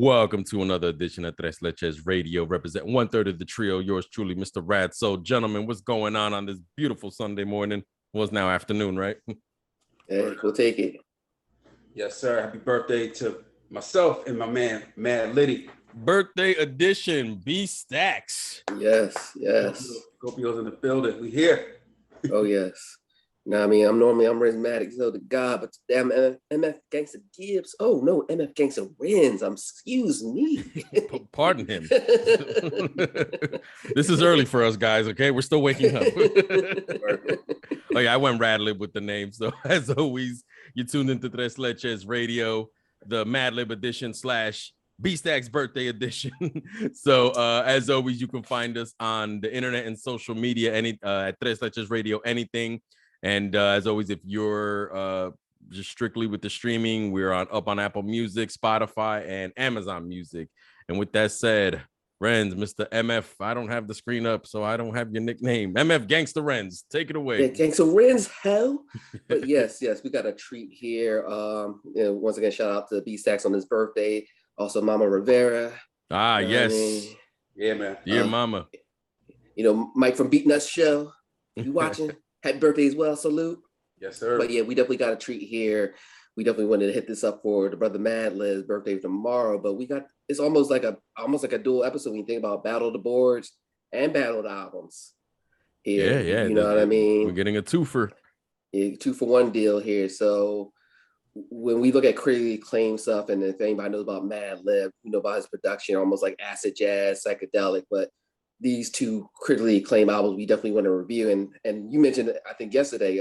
Welcome to another edition of Leches Radio, representing 1/3 of the trio. Yours truly, Mr. Rad. So, gentlemen, what's going on this beautiful Sunday morning? Well, it's now afternoon, right? Hey, we'll take it. Yes, sir. Happy birthday to myself and my man, Madvillainy. Birthday edition, B Stacks. Yes. Scorpio's in the building. We here. Oh, yes. Now, I mean, I'm charismatic, so the God, but damn MF Gangsta Gibbs. Oh, no, MF Gangsta wins. Excuse me. Pardon him. This is early for us, guys, okay? We're still waking up. Oh, yeah, I went Madlib with the name. So, as always, you tuned into Tres Leches Radio, the Madlib edition / B-Stack's birthday edition. So, as always, you can find us on the internet and social media at Tres Leches Radio, anything. And as always, if you're just strictly with the streaming, we're up on Apple Music, Spotify, and Amazon Music. And with that said, Renz, Mr. MF, I don't have the screen up, so I don't have your nickname. MF Gangsta Renz, take it away. Yeah, Gangsta Renz, hell. But yes, we got a treat here. Once again, shout out to B-Stacks on his birthday. Also, Mama Rivera. Yes. Yeah, man. Dear Mama. Mike from Beat Nuts Show. You watching? Happy birthday as well. Salute. Yes, sir. But yeah, we definitely got a treat here. We definitely wanted to hit this up for the brother Madlib's birthday tomorrow. But it's almost like a dual episode when you think about Battle of the Boards and Battle of the Albums. Here. Yeah. You know what I mean? We're getting a twofer. Yeah, 2-for-1 deal here. So when we look at critically acclaimed stuff, and if anybody knows about Madlib, about his production, almost like acid jazz, psychedelic, but these two critically acclaimed albums we definitely want to review. And you mentioned, I think yesterday,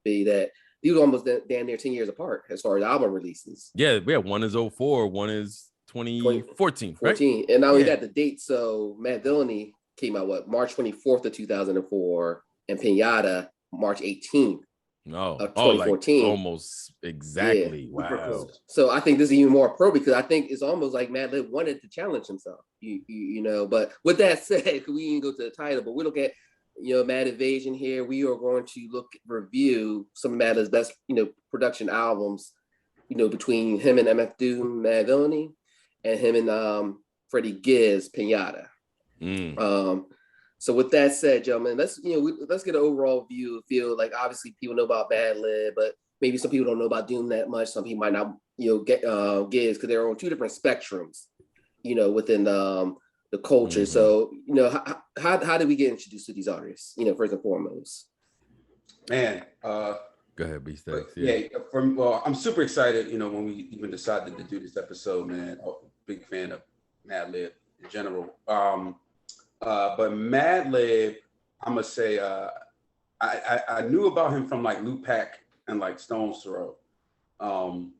B, that these were almost damn near 10 years apart as far as album releases. Yeah, one is 2004, one is 2014, right? And not only that, the date. So Madvillainy came out, March 24th of 2004, and Piñata, March 18th. No, of 2014. Like almost exactly. Yeah. Wow. So I think this is even more appropriate because I think it's almost like Madlib wanted to challenge himself. But with that said, we didn't go to the title, but we look at Madinvazion here. We are going to review some of Madlib's best production albums. Between him and MFDOOM, Madvillainy, and him and Freddie Gibbs, Piñata. So with that said, gentlemen, let's get an overall feel. Like obviously people know about Madlib, but maybe some people don't know about Doom that much. Some people might not get Gibbs because they're on two different spectrums, within the culture. Mm-hmm. So how did we get introduced to these artists? First and foremost. Man, go ahead, B-Stacks. Yeah. I'm super excited. When we even decided to do this episode, man. Big fan of Madlib in general. But Madlib, I'm gonna say, I knew about him from like Lupac and like Stone's Throw, and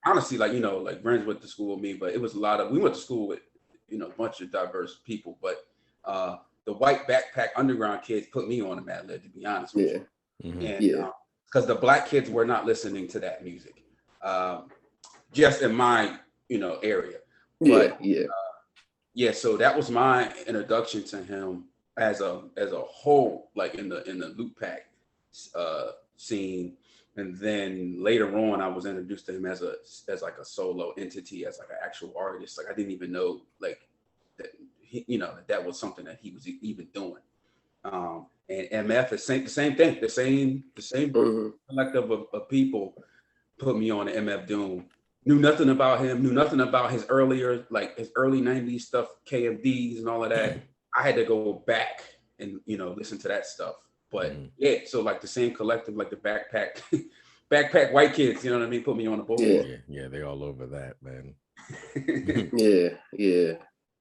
honestly, like Renz went to school with me, but it was we went to school with a bunch of diverse people, but the white backpack underground kids put me on to Madlib, to be honest with you, and because the black kids were not listening to that music, just in my area, but yeah, so that was my introduction to him as a whole, like in the Lupac scene, and then later on, I was introduced to him as like a solo entity, as like an actual artist. Like I didn't even know like that that was something that he was even doing. And MF is the same thing, the same mm-hmm. collective of people put me on to MFDOOM. Knew nothing about him, knew nothing about his early 90s stuff, KMDs and all of that. I had to go back and, listen to that stuff. But yeah, so like the same collective, like the backpack white kids, you know what I mean? Put me on the board. Yeah, they all over that, man.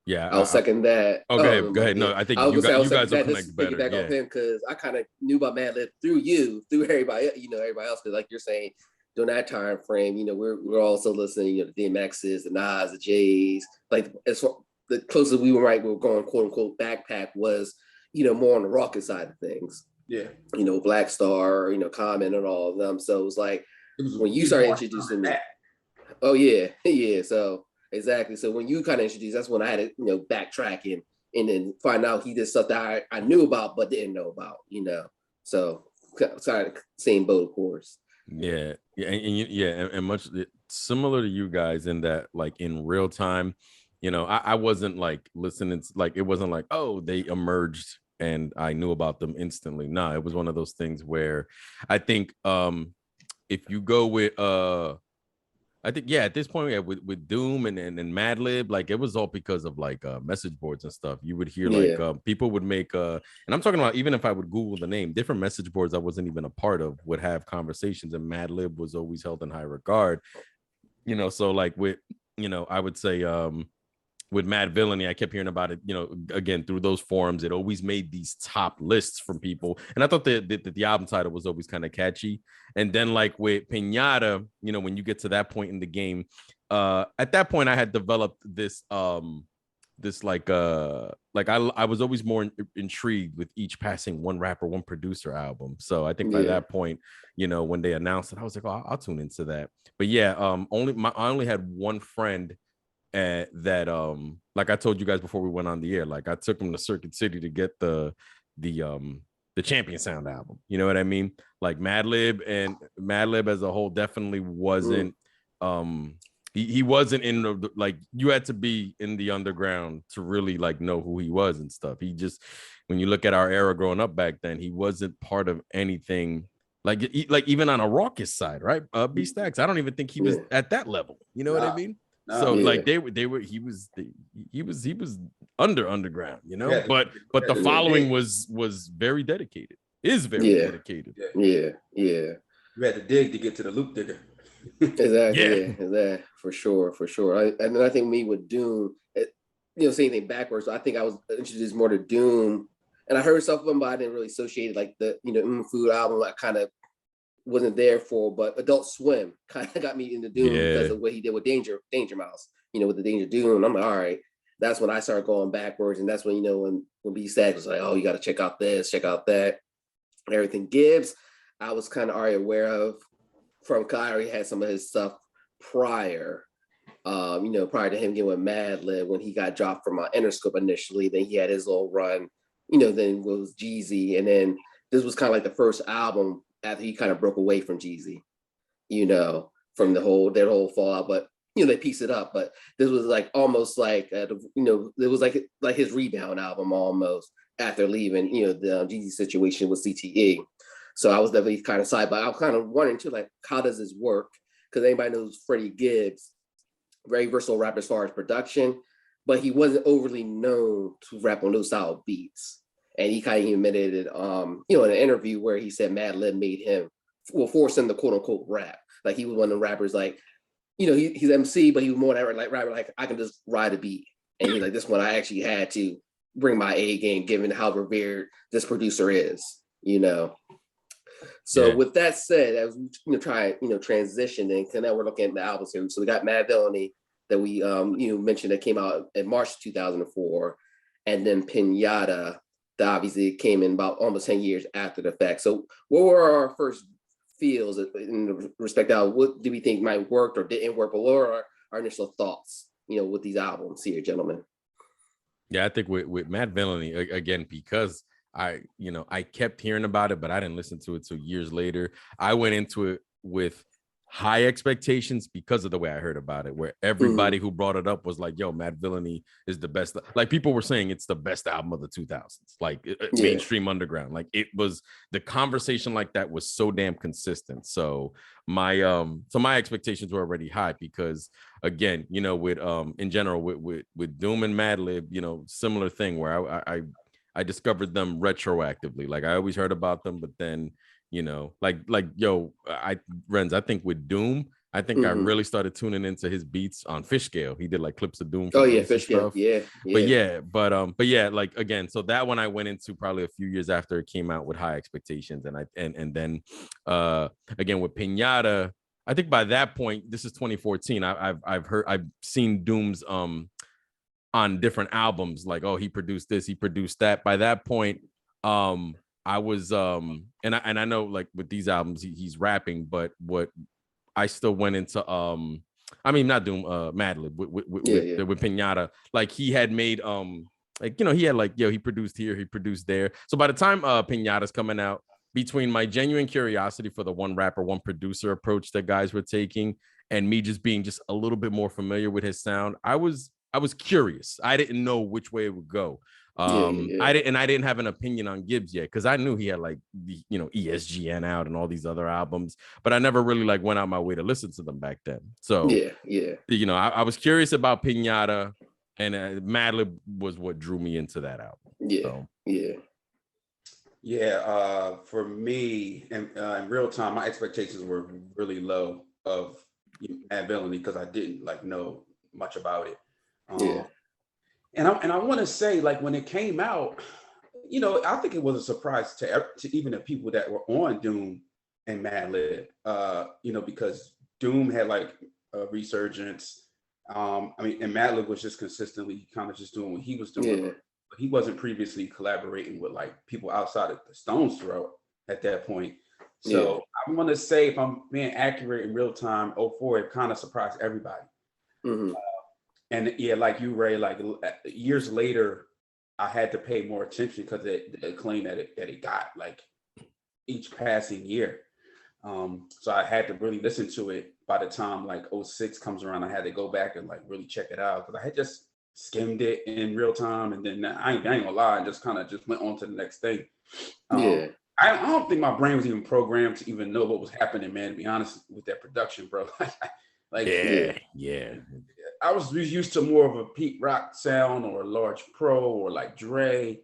Yeah. I'll second that. Okay, go ahead. No, I think you guys will connect better. Back on him because I kind of knew about Madlib through everybody, everybody else. Because like you're saying, during that time frame, we're also listening, the DMXs, the Nas, the J's. Like as far, the closest we were going quote unquote backpack was, more on the rocket side of things. Yeah. Black Star, Common and all of them. So it was like when you started introducing me. Oh yeah. So exactly. So when you kind of introduced, that's when I had to, backtrack and then find out he did stuff that I knew about but didn't know about. So sorry, same boat, of course. And much similar to you guys in that, like in real time, I wasn't like listening to, like, it wasn't like, oh, they emerged and I knew about them instantly. No, it was one of those things where I think if you go with I think, yeah, at this point, yeah, with Doom and Madlib, like it was all because of like message boards and stuff. You would hear like people would make and I'm talking about, even if I would Google the name, different message boards I wasn't even a part of would have conversations, and Madlib was always held in high regard. So like with, I would say with Madvillainy, I kept hearing about it, again, through those forums. It always made these top lists from people. And I thought that the album title was always kind of catchy. And then like with Piñata, when you get to that point in the game, at that point I had developed this, I was always more intrigued with each passing one rapper, one producer album. So I think by that point, when they announced it, I was like, oh, I'll tune into that. But yeah, I only had one friend that like I told you guys before we went on the air, like I took him to Circuit City to get the Champion Sound album. You know what I mean? Like Madlib as a whole definitely wasn't he wasn't in the, like, you had to be in the underground to really like know who he was and stuff. He just, when you look at our era growing up back then, he wasn't part of anything like even on a raucous side, right? B Stacks, I don't even think he was at that level. You know what I mean? So like he was underground, but the following was very dedicated, is very dedicated. You had to dig to get to the loop digger. Exactly. For sure. And then I think me with Doom, same thing backwards. I think I was introduced more to Doom, and I heard stuff of them, but I didn't really associate like the Food album. I kind of wasn't there for, but Adult Swim kind of got me into Doom because of what he did with Danger Mouse, with the Danger Doom. I'm like, all right, that's when I started going backwards, and that's when when B Stacks was like, oh, you got to check out this, check out that, and everything. Gibbs, I was kind of already aware of from Kyrie, had some of his stuff prior, prior to him getting with Madlib when he got dropped from Interscope initially. Then he had his little run, then it was Jeezy, and then this was kind of like the first album after he kind of broke away from Jeezy, from their whole fallout. But they pieced it up. But this was like almost like it was like his rebound album almost after leaving the Jeezy situation with CTE. So I was definitely kind of side, but I was kind of wondering too, like, how does this work? Because anybody knows Freddie Gibbs, very versatile rapper as far as production, but he wasn't overly known to rap on those style of beats. And he kind of admitted it, in an interview where he said Madlib made him, force him to quote unquote rap. Like he was one of the rappers, like, he's MC, but he was more that like rapper, like I can just ride a beat. And he's like, this one I actually had to bring my A game, given how revered this producer is, So with that said, as we try transition, and now we're looking at the albums here. So we got Madvillainy that we mentioned that came out in March 2004, and then Piñata that obviously came in about almost 10 years after the fact. So what were our first feels in respect of what do we think might work or didn't work, but what were our initial thoughts, with these albums here, gentlemen? Yeah, I think with Madvillainy, again, because I kept hearing about it, but I didn't listen to it till years later. I went into it with high expectations because of the way I heard about it, where everybody who brought it up was like, yo, Madvillainy is the best. Like people were saying it's the best album of the 2000s, like mainstream underground. Like it was, the conversation like that was so damn consistent. So my expectations were already high because again, with in general with Doom and Madlib, similar thing where I discovered them retroactively. Like I always heard about them, but then Renz, I think with Doom, I think I really started tuning into his beats on Fish Scale. He did like clips of Doom. Fish Scale. But like again, so that one I went into probably a few years after it came out with high expectations, and then again with Piñata, I think by that point, this is 2014. I've seen Doom's on different albums, like, oh, he produced this, he produced that. By that point, I was and I know like with these albums he's rapping, but what I still went into not Doom, Madlib with Piñata, like he had made he had like he produced here, he produced there. So by the time Piñata's coming out, between my genuine curiosity for the one rapper, one producer approach that guys were taking, and me just being just a little bit more familiar with his sound, I was curious. I didn't know which way it would go. I didn't have an opinion on Gibbs yet, because I knew he had like the, ESGN out and all these other albums, but I never really like went out my way to listen to them back then. So I was curious about Piñata, and Madlib was what drew me into that album. For me, in real time, my expectations were really low of Madvillainy, because I didn't like know much about it. And I want to say, like, when it came out, I think it was a surprise to even the people that were on Doom and Madlib, because Doom had like a resurgence. And Madlib was just consistently kind of just doing what he was doing. Yeah. But he wasn't previously collaborating with like people outside of the Stones throw at that point. So I want to say, if I'm being accurate in real time, 04, it kind of surprised everybody. Mm-hmm. And like you, Ray, like years later, I had to pay more attention because the acclaim that it got, like each passing year. So I had to really listen to it. By the time like 06 comes around, I had to go back and like really check it out, because I had just skimmed it in real time, and then I ain't gonna lie, and just kind of just went on to the next thing. I don't think my brain was even programmed to even know what was happening, man, to be honest, with that production, bro. I was used to more of a Pete Rock sound or a Large Pro or like Dre,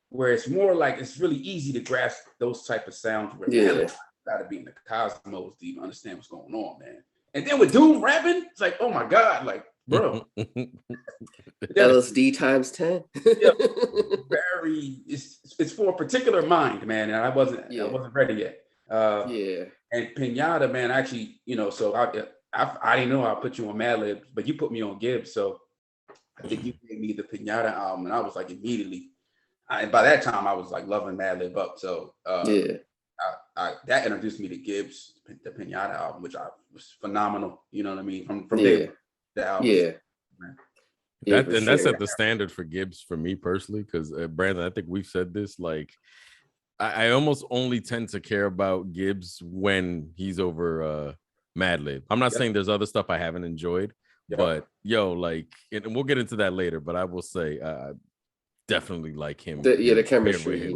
where it's more like it's really easy to grasp those type of sounds, where man, gotta be in the cosmos to even understand what's going on, man. And then with Doom rapping, it's like, oh my God, like, bro. LSD times 10. It's for a particular mind, man, and I wasn't ready yet. And Piñata, man, actually, so I didn't know I put you on Madlib, but you put me on Gibbs, so I think you gave me the Piñata album, and I was like immediately. And by that time, I was like loving Madlib up. So that introduced me to Gibbs, the Piñata album, which was phenomenal. You know what I mean? From there, the album. That set the standard for Gibbs for me personally, because Brandon, I think we've said this, like I almost only tend to care about Gibbs when he's over Madlib. I'm not saying there's other stuff I haven't enjoyed, but and we'll get into that later, but I will say definitely like him. The chemistry,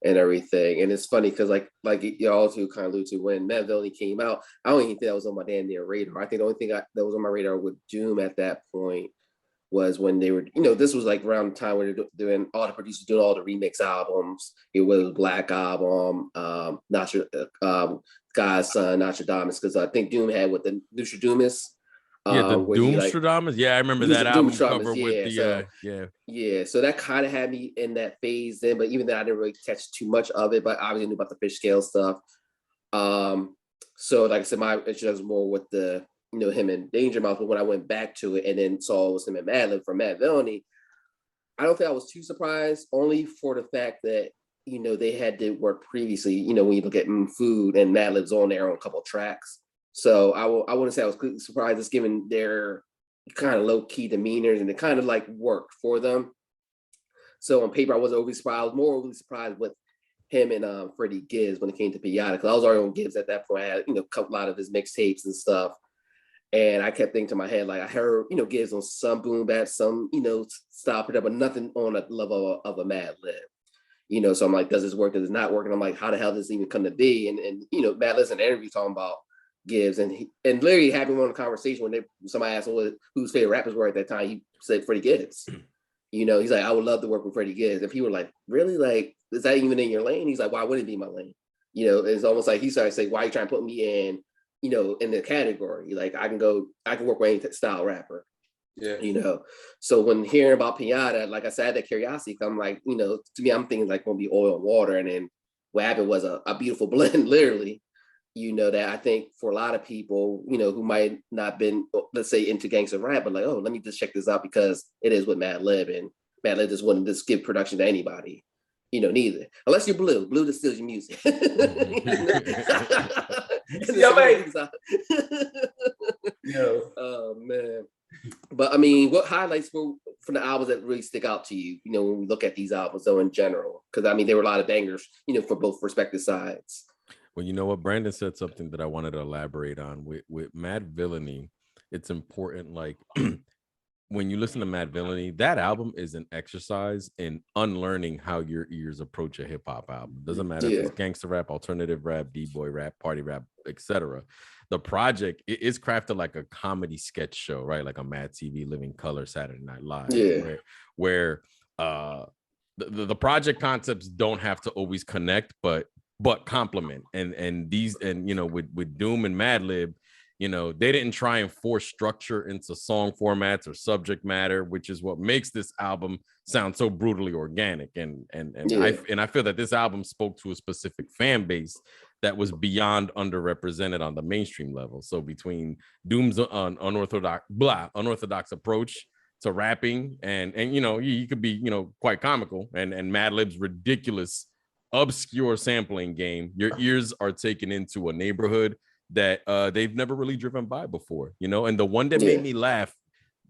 and everything. And it's funny because like y'all two kind of alluded to, when Madvillainy came out, I don't even think that was on my damn near radar. I think the only thing that was on my radar with Doom at that point was when they were, this was like around the time when they're doing all the producers doing all the remix albums. It was Black Album, God's Son, Nostradamus, because I think Doom had with the Nostradamus. The Doomstradamus. I remember that album cover with the so that kind of had me in that phase then, but even then I didn't really catch too much of it, but I obviously knew about the fish scale stuff. So like I said, my interest was more with the him and Danger Mouse, but when I went back to it and then saw it was him and Madlib from Madvillainy, I don't think I was too surprised, only for the fact that they had to work previously, when you look at Food and Madlib's on there on a couple of tracks. So I wouldn't say I was completely surprised, just given their kind of low-key demeanors, and it kind of like worked for them. So on paper, I wasn't overly surprised. I was more overly surprised with him and Freddie Gibbs when it came to Piñata, because I was already on Gibbs at that point. I had a lot of his mixtapes and stuff, and I kept thinking to my head, like, I heard Gibbs on some boom bap, some stop it, but nothing on a level of a Madlib. So I'm like, does this work? Does it not work? And I'm like, how the hell does this even come to be? And Madlib's in an interview talking about Gibbs, and literally having one conversation when somebody asked him whose favorite rappers were at that time, he said Freddie Gibbs. He's like, I would love to work with Freddie Gibbs. And people were like, really? Like, is that even in your lane? He's like, why wouldn't it be my lane? It's almost like he started to say, why are you trying to put me in, in the category? Like, I can work with any style rapper. So when hearing about Piñata, like I said, I had that curiosity. I'm like, to me, I'm thinking like gonna be oil and water. And then what happened was a beautiful blend, literally. That I think for a lot of people, who might not been, let's say, into gangster rap, but like, oh, let me just check this out because it is with Madlib, and Madlib just wouldn't just give production to anybody, neither. Unless you're Blue. Blue just steals your music. Oh man. But I mean, what highlights from the albums that really stick out to you, you know, when we look at these albums though in general? Because I mean, there were a lot of bangers, you know, for both respective sides. Well, you know what? Brandon said something that I wanted to elaborate on with Madvillainy. It's important, like when you listen to Madvillainy, that album is an exercise in unlearning how your ears approach a hip hop album. Doesn't matter if it's gangster rap, alternative rap, D-boy rap, party rap, etc. The project is crafted like a comedy sketch show, right? Like a Mad TV, Living Color, Saturday Night Live, where the project concepts don't have to always connect, but complement. And these, and you know, with Doom and Madlib, you know, they didn't try and force structure into song formats or subject matter, which is what makes this album sound so brutally organic. And I feel that this album spoke to a specific fan base that was beyond underrepresented on the mainstream level. So between Doom's unorthodox approach to rapping, and you know, you could be, you know, quite comical, and Madlib's ridiculous obscure sampling game, your ears are taken into a neighborhood that they've never really driven by before, you know. And the one that made me laugh,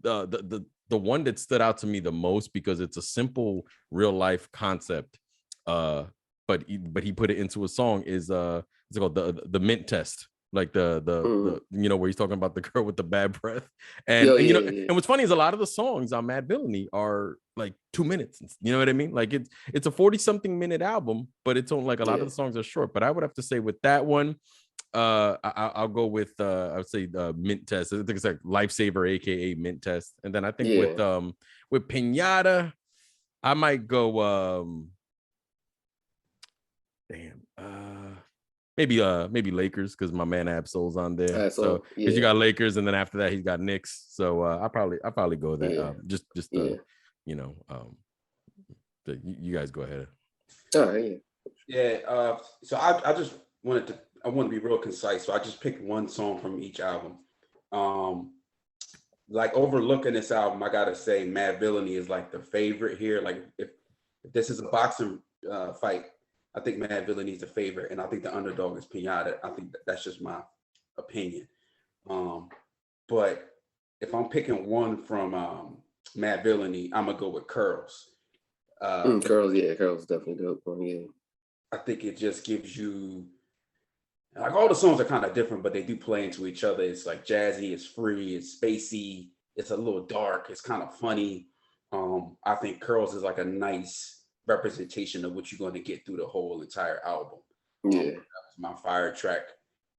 the one that stood out to me the most, because it's a simple real life concept, but he put it into a song, is it's called the mint test, like the you know, where he's talking about the girl with the bad breath. And you know, and what's funny is a lot of the songs on Madvillainy are like 2 minutes, you know what I mean? Like it's a 40-something minute album, but it's on, like, a lot of the songs are short. But I would have to say with that one, I'll go with I would say Mint Test. I think it's like Lifesaver, aka Mint Test. And then I think with Piñata, I might go maybe Lakers, because my man Absol's on there. So because you got Lakers, and then after that he's got Knicks. So I probably go that. You know, you guys go ahead. All right. So I just wanted to. I want to be real concise, so I just picked one song from each album. Like, overlooking this album, I gotta say Madvillainy is like the favorite here. Like, if this is a boxing fight, I think Madvillainy is the favorite, and I think the underdog is Piñata. I think that's just my opinion. But if I'm picking one from Madvillainy, I'm gonna go with Curls. Curls definitely dope one. Yeah, I think it just gives you, like, all the songs are kind of different, but they do play into each other. It's like jazzy, it's free, it's spacey, it's a little dark, it's kind of funny. I think Curls is like a nice representation of what you're going to get through the whole entire album. That was my fire track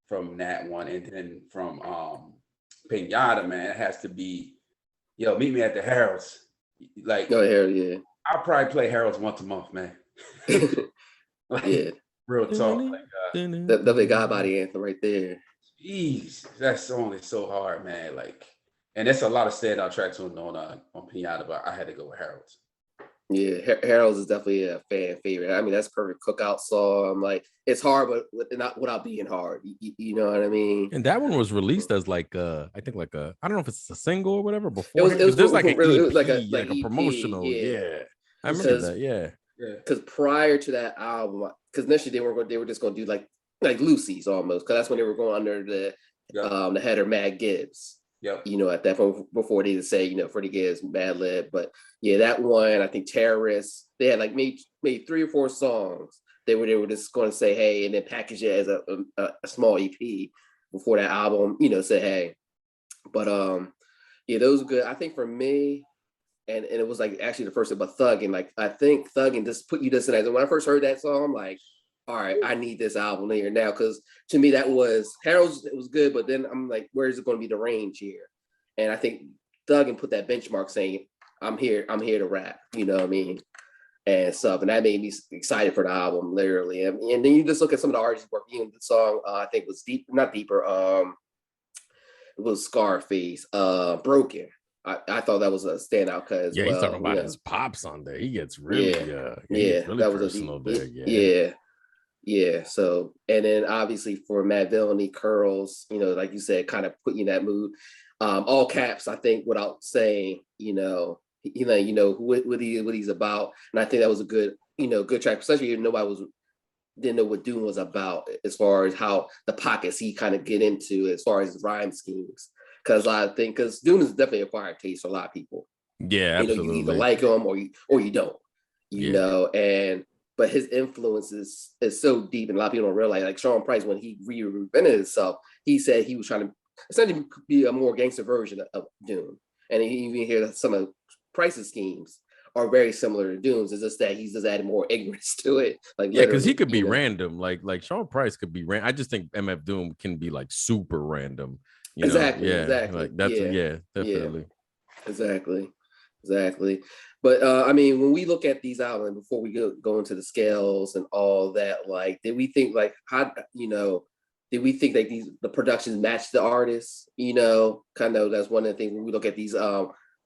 from that one. And then from Piñata, man, it has to be, Meet Me at the Harold's. Like, I'll probably play Harold's once a month, man. Real talk. Like, the God Body anthem right there. Jeez, that song is so hard, man. Like, and there's a lot of standout tracks on Piñata, but I had to go with Harold's. Yeah, Harold's is definitely a fan favorite. I mean, that's perfect cookout song. Like, it's hard, but not without being hard. You know what I mean? And that one was released as like I think like a, I don't know if it's a single or whatever before. It was like an EP, like a EP, promotional. Yeah. I remember that. Yeah. Because prior to that album, because initially they were just going to do like Lucy's almost, because that's when they were going under the header Mad Gibbs. You know, at that point, before they say, you know, Freddie Gibbs, Madlib. But yeah, that one, I think Terrorists, they had like maybe 3 or 4 songs. They were just going to say, hey, and then package it as a small EP before that album, you know, say, hey. But those were good. I think for me, and it was like actually the first thing, but Thuggin', like, I think Thuggin' just put you this in that. When I first heard that song, I'm like, all right, I need this album here now, because to me that was Harold's. It was good, but then I'm like, where is it going to be the range here? And I think Thuggin' put that benchmark, saying, I'm here to rap. You know what I mean? And stuff, and that made me excited for the album, literally. And then you just look at some of the artists work. You know, the song I think was not Deeper. It was Scarface. Broken. I thought that was a standout because he's talking about his pops on there. He gets really really that was personal there. So, and then obviously for Madvillainy, Curls, you know, like you said, kind of put you in that mood. All caps, I think, without saying, what he's about. And I think that was a good track, especially if nobody didn't know what Doom was about, as far as how the pockets he kind of get into as far as rhyme schemes. Because Doom is definitely acquired taste for a lot of people. Yeah, absolutely. You either like him or you don't. You know, but his influence is so deep, and a lot of people don't realize. Like Sean Price, when he reinvented himself, he said he was trying to essentially be a more gangster version of Doom. And you even hear some of Price's schemes are very similar to Doom's. It's just that he's just added more ignorance to it. Like because he could be random. Like Sean Price could be random. I just think MFDOOM can be like super random. Exactly. Like that's definitely. Exactly. But I mean, when we look at these albums, before we go into the scales and all that, like, did we think like how did we think that the productions match the artists? Kind of that's one of the things when we look at these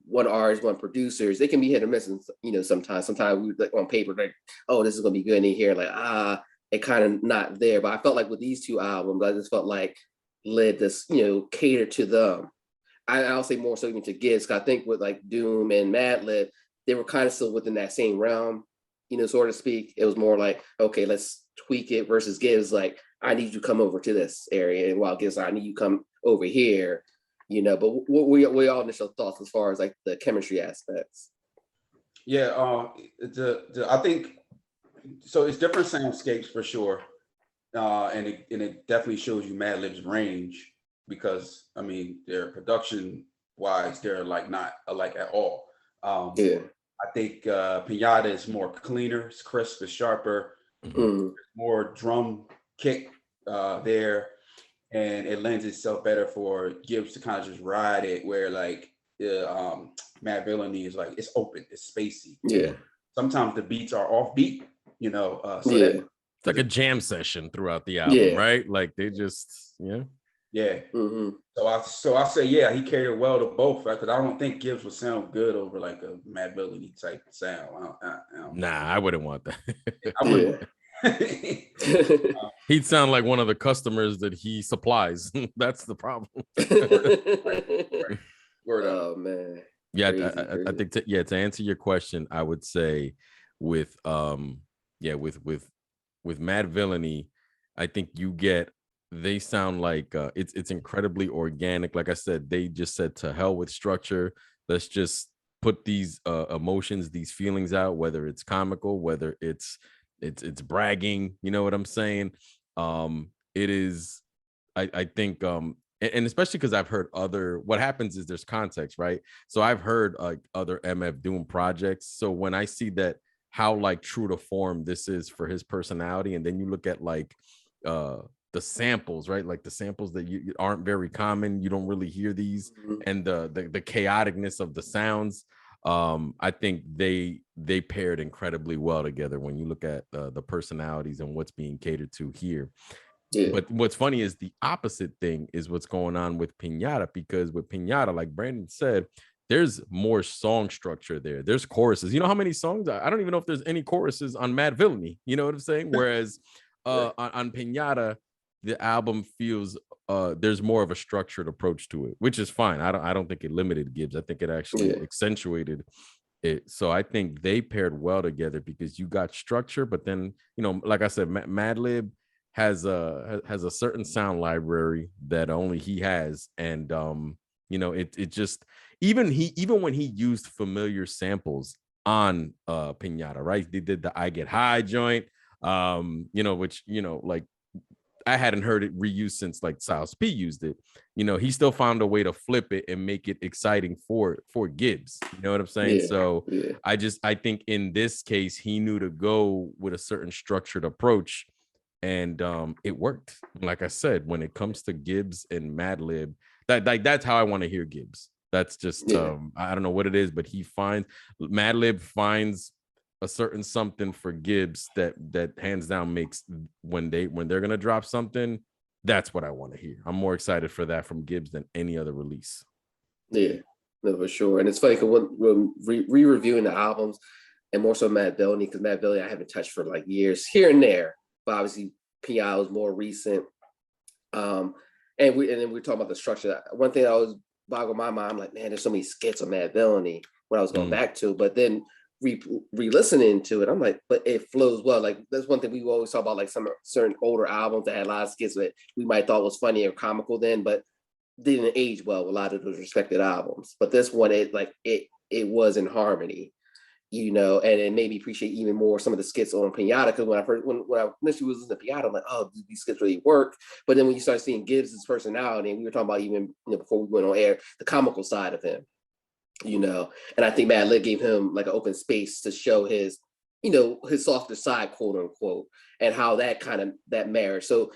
one artist, one producers, they can be hit or miss. Sometimes we like on paper like, oh, this is gonna be good, and here like it kind of not there. But I felt like with these two albums, I just felt like led this cater to them. I'll say more so even to Gibbs, because I think with like Doom and Madlib, they were kind of still within that same realm, so to speak. It was more like, okay, let's tweak it, versus Gibbs like, I need you to come over to this area, and while Gibbs, I need you to come over here, But what were your initial thoughts as far as like the chemistry aspects? Yeah, I think so. It's different soundscapes for sure, and it definitely shows you Madlib's range, because I mean, their production wise, they're like not alike at all. I think Piñata is more cleaner, it's crisp, it's sharper, more drum kick there, and it lends itself better for Gibbs to kind of just ride it, where like Madvillainy is like, it's open, it's spacey. Yeah. Sometimes the beats are offbeat, it's like a jam session throughout the album, right? Like they just So I say he carried it well to both, right? Because I don't think Gibbs would sound good over like a Madvillainy type sound. Nah, I wouldn't want that. I wouldn't. He'd sound like one of the customers that he supplies. That's the problem. Right. Word up. Oh man. Yeah, crazy. I think to answer your question, I would say with Madvillainy, I think they sound like it's incredibly organic. Like I said, they just said, to hell with structure. Let's just put these emotions, these feelings out, whether it's comical, whether it's bragging, you know what I'm saying? It is, I think, and especially because I've heard what happens is there's context, right? So I've heard like other MFDOOM projects. So when I see that, how like true to form this is for his personality, and then you look at like the samples, right? Like the samples that you aren't very common, you don't really hear these, and the chaoticness of the sounds. I think they paired incredibly well together when you look at the personalities and what's being catered to here. But what's funny is the opposite thing is what's going on with Piñata, because with Piñata, like Brandon said, there's more song structure there. There's choruses. You know how many songs? I don't even know if there's any choruses on Madvillainy. You know what I'm saying? Whereas on Piñata, the album feels there's more of a structured approach to it, which is fine. I don't think it limited Gibbs. I think it actually accentuated it. So I think they paired well together, because you got structure, but then like I said, Madlib has a certain sound library that only he has, and it just even when he used familiar samples on Piñata, right? They did the I Get High joint, which like I hadn't heard it reused since like Styles P used it. He still found a way to flip it and make it exciting for Gibbs. You know what I'm saying? I think in this case, he knew to go with a certain structured approach, and it worked. Like I said, when it comes to Gibbs and Madlib, that's how I want to hear Gibbs. That's just I don't know what it is, but Madlib finds a certain something for Gibbs that hands down makes when they're gonna drop something, that's what I want to hear. I'm more excited for that from Gibbs than any other release. Yeah, no, for sure. And it's funny because when re-reviewing the albums, and more so Madvillainy, because Madvillainy I haven't touched for like years here and there, but obviously P.I. was more recent. And then we're talking about the structure. One thing that always boggled my mind, I'm like, man, there's so many skits on Madvillainy when I was going back to, but then re-listening to it, I'm like, but it flows well. Like that's one thing we always talk about, like some certain older albums that had a lot of skits that we might thought was funny or comical then, but didn't age well with a lot of those respected albums. But this one, it it was in harmony, you know, and it made me appreciate even more some of the skits on Piñata. Because when I initially was listening to Piñata, I'm like, oh, these skits really work. But then when you start seeing Gibbs' personality, and we were talking about even, you know, before we went on air, the comical side of him, you know, and I think Madlib gave him like an open space to show his, you know, his softer side, quote unquote, and how that marriage. So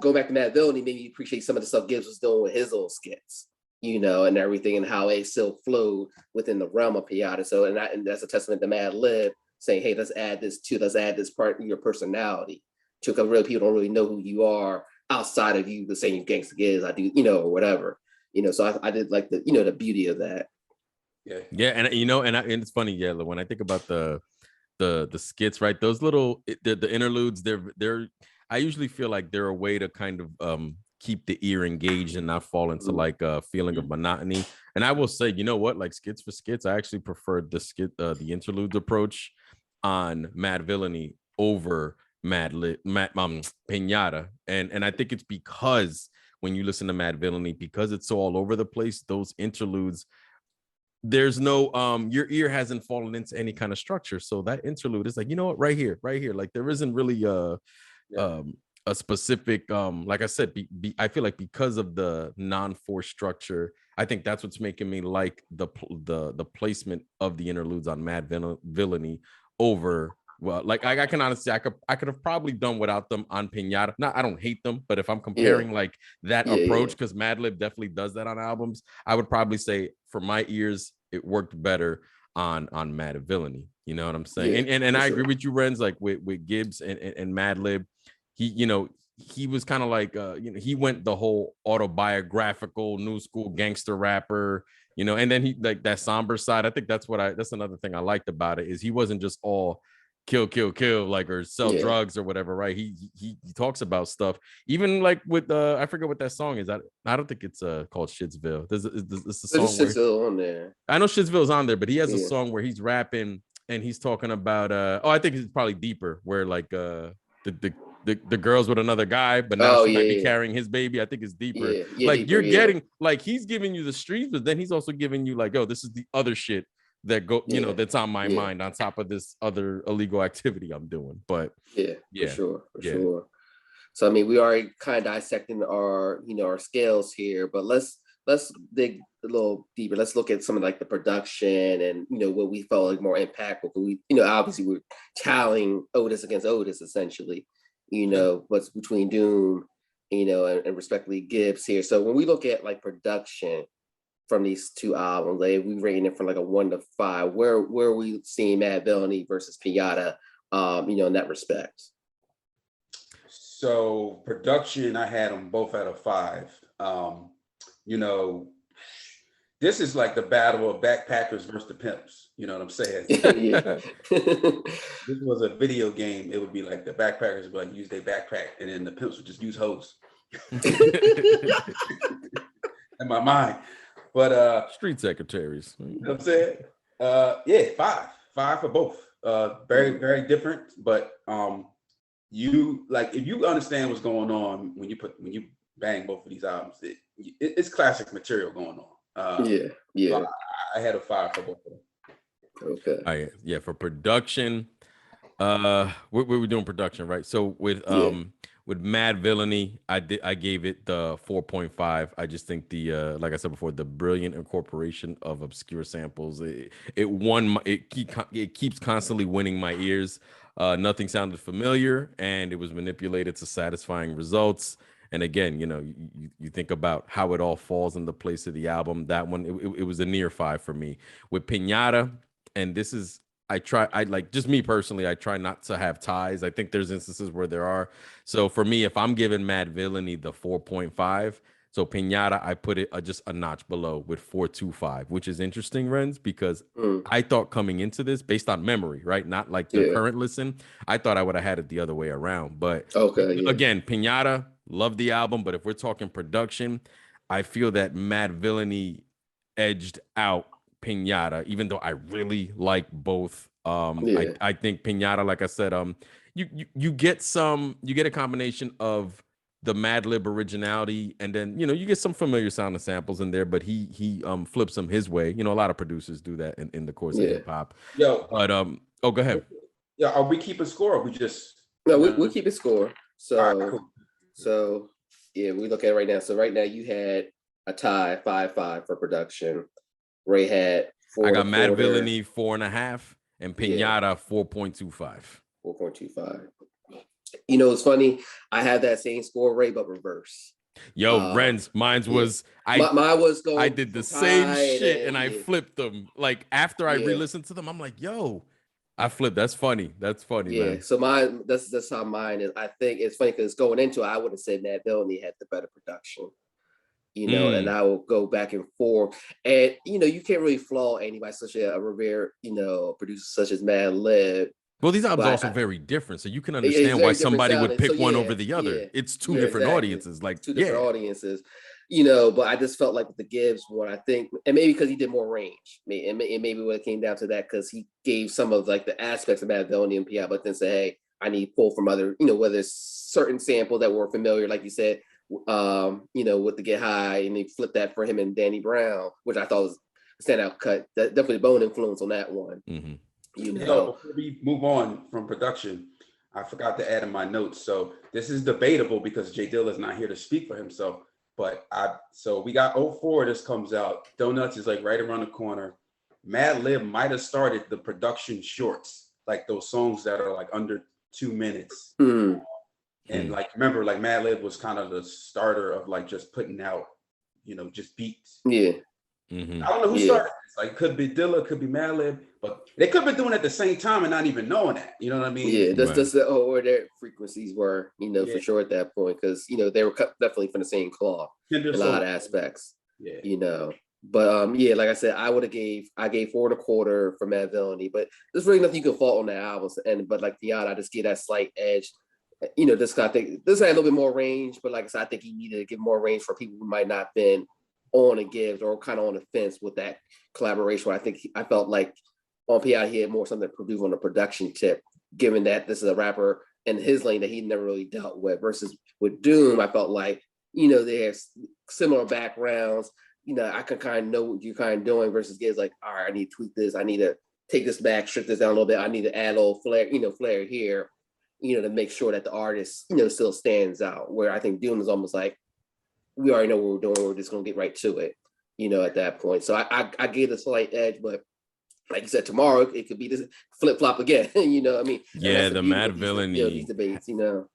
go back to Madvillainy, made me appreciate some of the stuff Gibbs was doing with his old skits, you know, and everything, and how it still flowed within the realm of Piñata. So, and that's a testament to Madlib saying, hey, let's add this part of your personality to, because really people don't really know who you are outside of you, the same gangster Gibbs I do, you know, or whatever, you know. So I did like the, you know, the beauty of that. Yeah, and you know, and it's funny, yeah, when I think about the skits, right? Those little the interludes, they're I usually feel like they're a way to kind of keep the ear engaged and not fall into like a feeling of monotony. And I will say, you know what, like skits for skits, I actually preferred the interludes approach on Madvillainy over Piñata, and I think it's because when you listen to Madvillainy, because it's so all over the place, those interludes, there's no your ear hasn't fallen into any kind of structure, so that interlude is like, you know what, right here, like there isn't really a specific like I said, I feel like because of the non-forced structure, I think that's what's making me like the placement of the interludes on Madvillainy over, well, like I can honestly, I could have probably done without them on Piñata. I don't hate them, but if I'm comparing like that approach, because Madlib definitely does that on albums, I would probably say for my ears it worked better on Madvillainy. You know what I'm saying? And I agree with you, Renz, like with Gibbs and Madlib. He, you know, he was kind of like you know, he went the whole autobiographical new school gangster rapper, you know, and then he like that somber side. I think that's another thing I liked about it, is he wasn't just all kill like, or sell drugs or whatever, right? He talks about stuff, even like with I forget what that song is. I don't think it's called Shitsville. There's a song Shitsville on there. I know Shitsville's on there, but he has a song where he's rapping and he's talking about I think it's probably deeper, where like the girls with another guy, but now she might be carrying his baby. I think it's deeper. Like deeper, you're getting like, he's giving you the streets, but then he's also giving you like, oh, this is the other shit that you know, that's on my mind on top of this other illegal activity I'm doing. But for sure. So I mean, we are kind of dissecting our, you know, our scales here, but let's dig a little deeper. Let's look at some of like the production and, you know, what we felt like more impactful. We, you know, obviously we're tallying Otis against Otis essentially, you know, what's between Doom, you know, and respectively Gibbs here. So when we look at like production from these two albums, like we rating it from like a 1 to 5, where are we seeing Madvillainy versus Piñata, you know, in that respect? So production, I had them both at a 5. You know, this is like the battle of backpackers versus the pimps. You know what I'm saying? This was a video game. It would be like the backpackers would like use their backpack, and then the pimps would just use hose. In my mind. But street secretaries. You know what I'm saying? 5 for both. Very, very different. But you like, if you understand what's going on when you bang both of these albums, it's classic material going on. So I had a 5 for both of them. Okay. For production, we're doing production, right? So with Madvillainy, I gave it the 4.5. I just think the like I said before, the brilliant incorporation of obscure samples, it keeps constantly winning my ears. Nothing sounded familiar, and it was manipulated to satisfying results. And again, you know, you think about how it all falls into place of the album. That one, it was a near 5 for me. With Piñata, and this is, I like, just me personally, I try not to have ties. I think there's instances where there are. So for me, if I'm giving Madvillainy the 4.5, so Piñata, I put it just a notch below with 4.25, which is interesting, Renz, because I thought coming into this, based on memory, right, not like the current listen, I thought I would have had it the other way around. But again, Piñata, love the album, but if we're talking production, I feel that Madvillainy edged out Piñata, even though I really like both. I think Piñata, like I said, you get a combination of the Madlib originality, and then you get some familiar sound and samples in there, but he flips them his way. A lot of producers do that in the course of hip hop. Yo, but go ahead. Yeah, are we keeping score? Or we just we'll keep it score. So right, cool. So yeah, we look at it right now. So right now you had a tie 5-5 for production. Ray had 4. I got Madvillainy 4.5 and Piñata 4.25. 4.25. It's funny. I have that same score, Ray, but reverse. Yo, Renz, mine's was mine was going. I did the same shit and I flipped them. Like after I re-listened to them, I'm like, yo, I flipped. That's funny. Man. So mine, that's how mine is. I think it's funny because going into it, I would have said Madvillainy had the better production. And I will go back and forth. And you can't really flaw anybody such a revered, producer such as Madlib. Well, these albums are also very different, so you can understand why somebody would pick one over the other. Yeah, it's two different audiences, like two different audiences, But I just felt like with the Gibbs one, I think, and maybe because he did more range, and maybe when it came down to that, because he gave some of like the aspects of Madvillainy and Piñata, but then say, hey, I need pull from other, whether it's certain samples that were familiar, like you said, with the Get High, and they flipped that for him and Danny Brown, which I thought was a standout cut. That definitely Bone influence on that one. Mm-hmm. Before we move on from production, I forgot to add in my notes. So this is debatable because J Dilla is not here to speak for himself. But so we got 04. This comes out. Donuts is like right around the corner. Madlib might have started the production shorts, like those songs that are like under 2 minutes. Mm. And like remember, like Madlib was kind of the starter of like just putting out, just beats. Yeah. Mm-hmm. I don't know who started this. Like, could be Dilla, could be Madlib, but they could have been doing it at the same time and not even knowing that. You know what I mean? Yeah, that's where their frequencies were, for sure at that point, because they were definitely from the same cloth in a lot of aspects. Yeah, But like I said, I gave 4.25 for Madvillainy, but there's really nothing you can fault on that album. But like Piñata, I just give that slight edge. This guy, I think this had a little bit more range, but like I said, I think he needed to give more range for people who might not have been on a Gibbs or kind of on the fence with that collaboration. Where I felt like on Piñata he had more something to produce on the production tip, given that this is a rapper in his lane that he never really dealt with. Versus with Doom, I felt like they have similar backgrounds. I can kind of know what you're kind of doing. Versus Gibbs, like, all right, I need to tweak this. I need to take this back, strip this down a little bit. I need to add a little flair, flair here, to make sure that the artist, still stands out. Where I think Doom is almost like, we already know what we're doing. We're just going to get right to it, at that point. So I gave a slight edge, but like you said, tomorrow it could be this flip flop again. I mean? Yeah, the Madvillainy. These debates,